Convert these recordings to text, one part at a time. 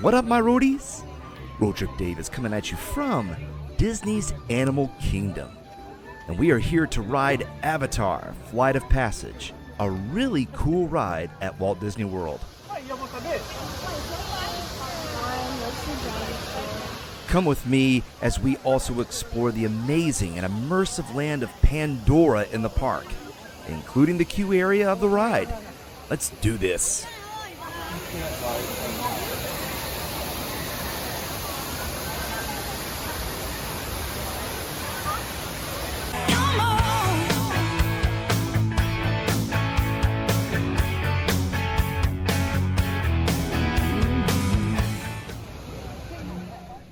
What up, my roadies? Road Trip Dave is coming at you from Disney's Animal Kingdom. And we are here to ride Avatar: Flight of Passage, a really cool ride at Walt Disney World. Come with me as we also explore the amazing and immersive land of Pandora in the park, including the queue area of the ride. Let's do this.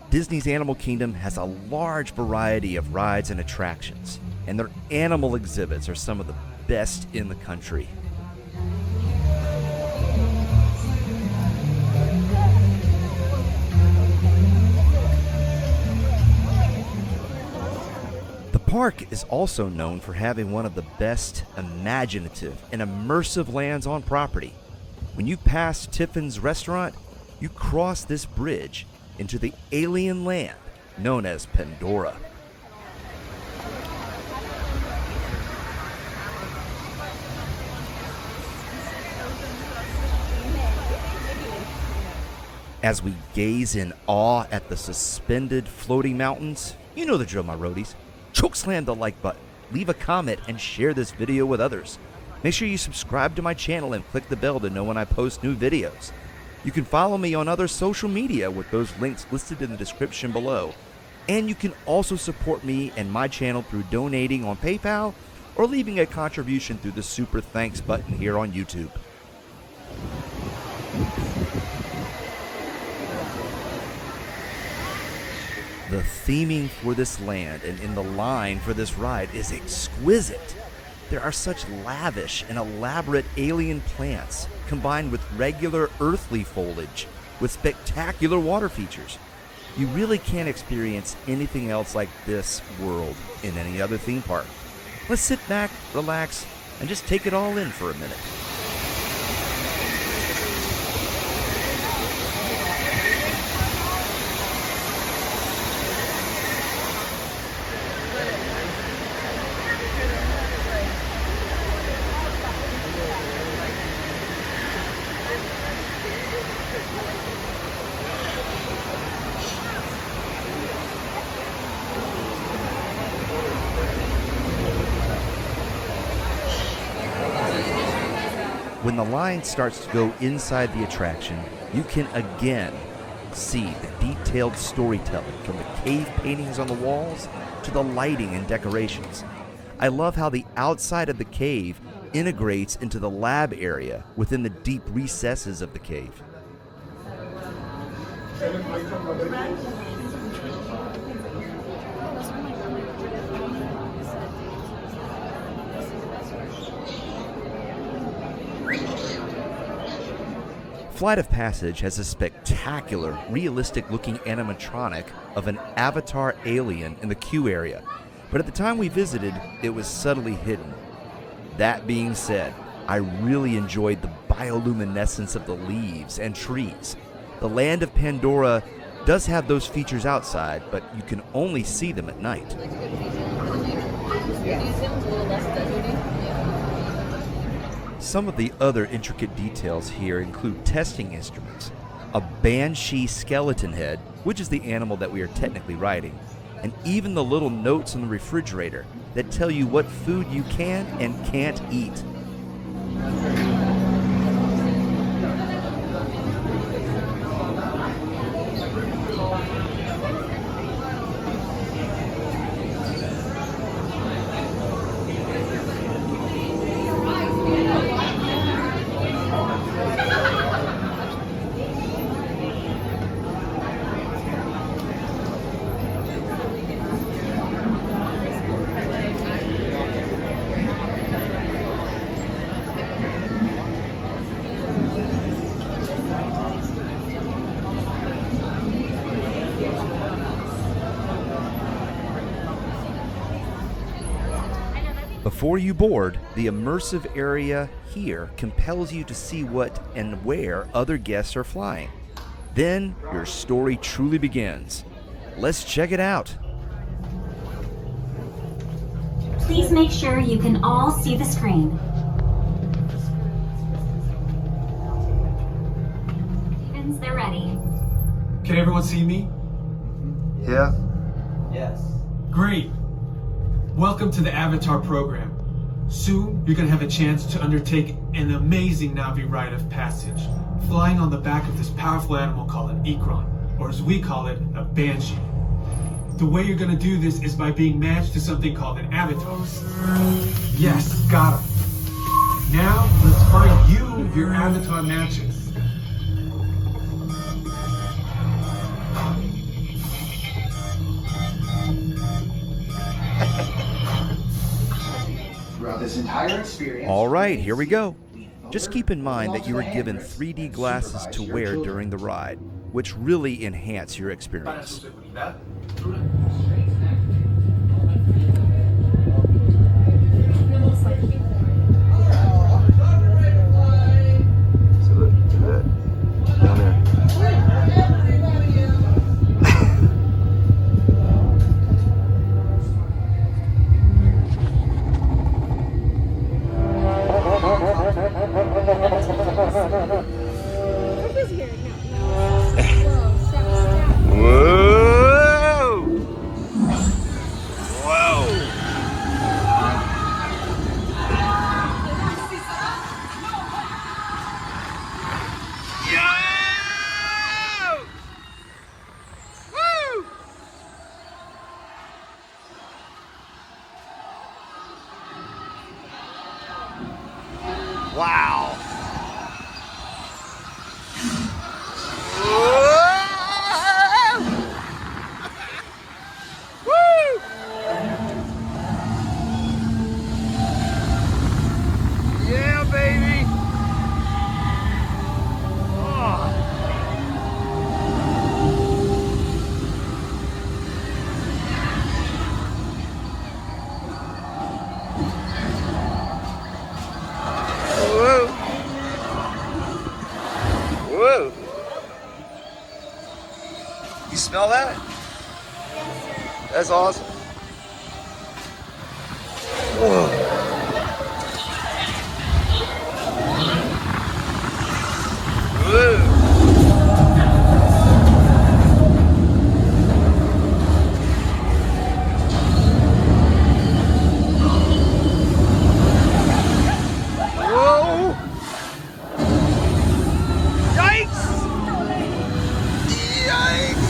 Disney's Animal Kingdom has a large variety of rides and attractions, and their animal exhibits are some of the best in the country. The park is also known for having one of the best imaginative and immersive lands on property. When you pass Tiffin's restaurant, you cross this bridge into the alien land known as Pandora. As we gaze in awe at the suspended floating mountains, you know the drill, my roadies. Chokeslam the like button, leave a comment, and share this video with others. Make sure you subscribe to my channel and click the bell to know when I post new videos. You can follow me on other social media with those links listed in the description below. And you can also support me and my channel through donating on PayPal or leaving a contribution through the Super Thanks button here on YouTube. The theming for this land and in the line for this ride is exquisite. There are such lavish and elaborate alien plants combined with regular earthly foliage with spectacular water features. You really can't experience anything else like this world in any other theme park. Let's sit back, relax, and just take it all in for a minute. When the line starts to go inside the attraction, you can again see the detailed storytelling from the cave paintings on the walls to the lighting and decorations. I love how the outside of the cave integrates into the lab area within the deep recesses of the cave. Flight of Passage has a spectacular, realistic-looking animatronic of an Avatar alien in the queue area, but at the time we visited, it was subtly hidden. That being said, I really enjoyed the bioluminescence of the leaves and trees. The land of Pandora does have those features outside, but you can only see them at night. Some of the other intricate details here include testing instruments, a banshee skeleton head, which is the animal that we are technically riding, and even the little notes on the refrigerator that tell you what food you can and can't eat. Before you board, the immersive area here compels you to see what and where other guests are flying. Then your story truly begins. Let's check it out. Please make sure you can all see the screen. Stevens, they're ready. Can everyone see me? Yeah. Yes. Great. Welcome to the Avatar program. Soon, you're going to have a chance to undertake an amazing Na'vi rite of passage, flying on the back of this powerful animal called an Ikron, or as we call it, a Banshee. The way you're going to do this is by being matched to something called an avatar. Yes, got him. Now, let's find you your avatar matches. Throughout this entire experience. All right, here we go. Just keep in mind that you are given 3D glasses to wear during the ride, which really enhance your experience. So look at that. Down there. Whoa! Whoa! Yeah! Woo! Wow! Yeah, baby! Oh. Whoa! Whoa! You smell that? That's awesome. Whoa. Whoa. Whoa! Yikes! Yikes!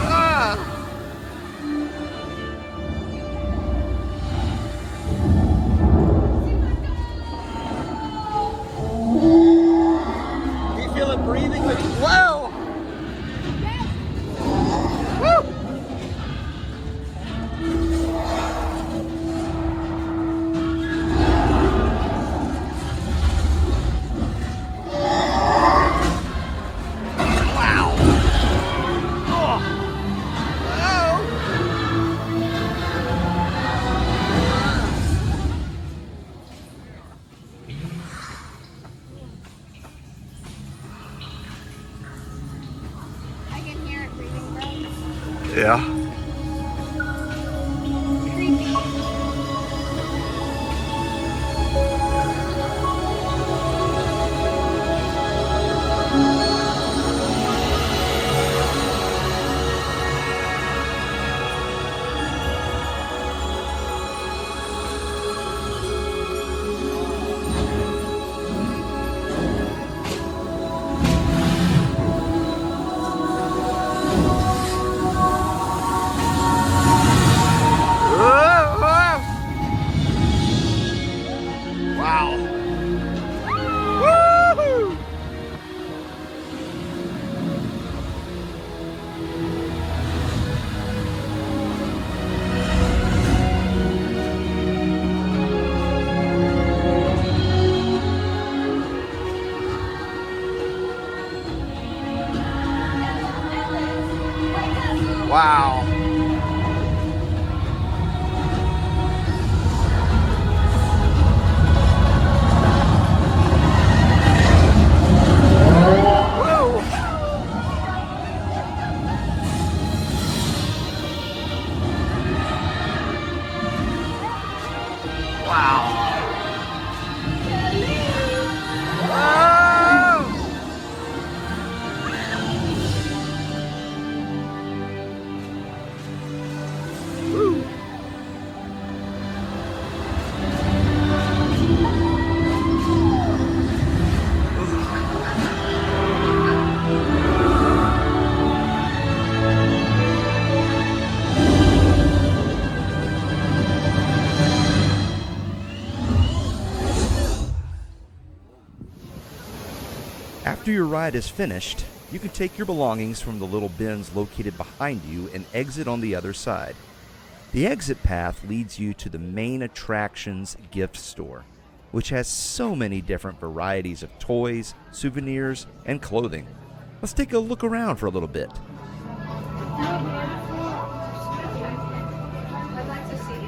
Ah! You feel it breathing with you? Whoa! Woo! Wow! Oh! I can hear it breathing, bro. Yeah. Creepy. Wow. Woo. Wow. Whoa. Woo. After your ride is finished, you can take your belongings from the little bins located behind you and exit on the other side. The exit path leads you to the main attractions gift store, which has so many different varieties of toys, souvenirs, and clothing. Let's take a look around for a little bit. I'd like to see you.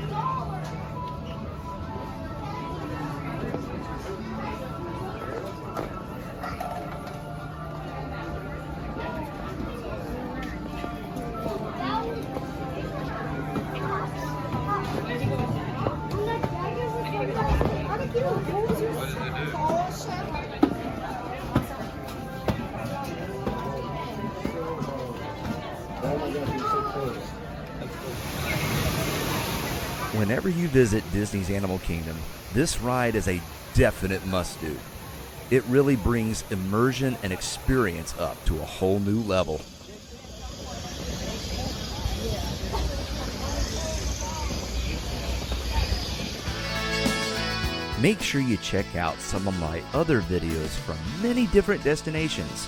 Whenever you visit Disney's Animal Kingdom, this ride is a definite must-do. It really brings immersion and experience up to a whole new level. Make sure you check out some of my other videos from many different destinations.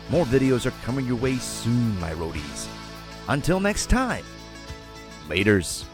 More videos are coming your way soon, my roadies. Until next time, laters.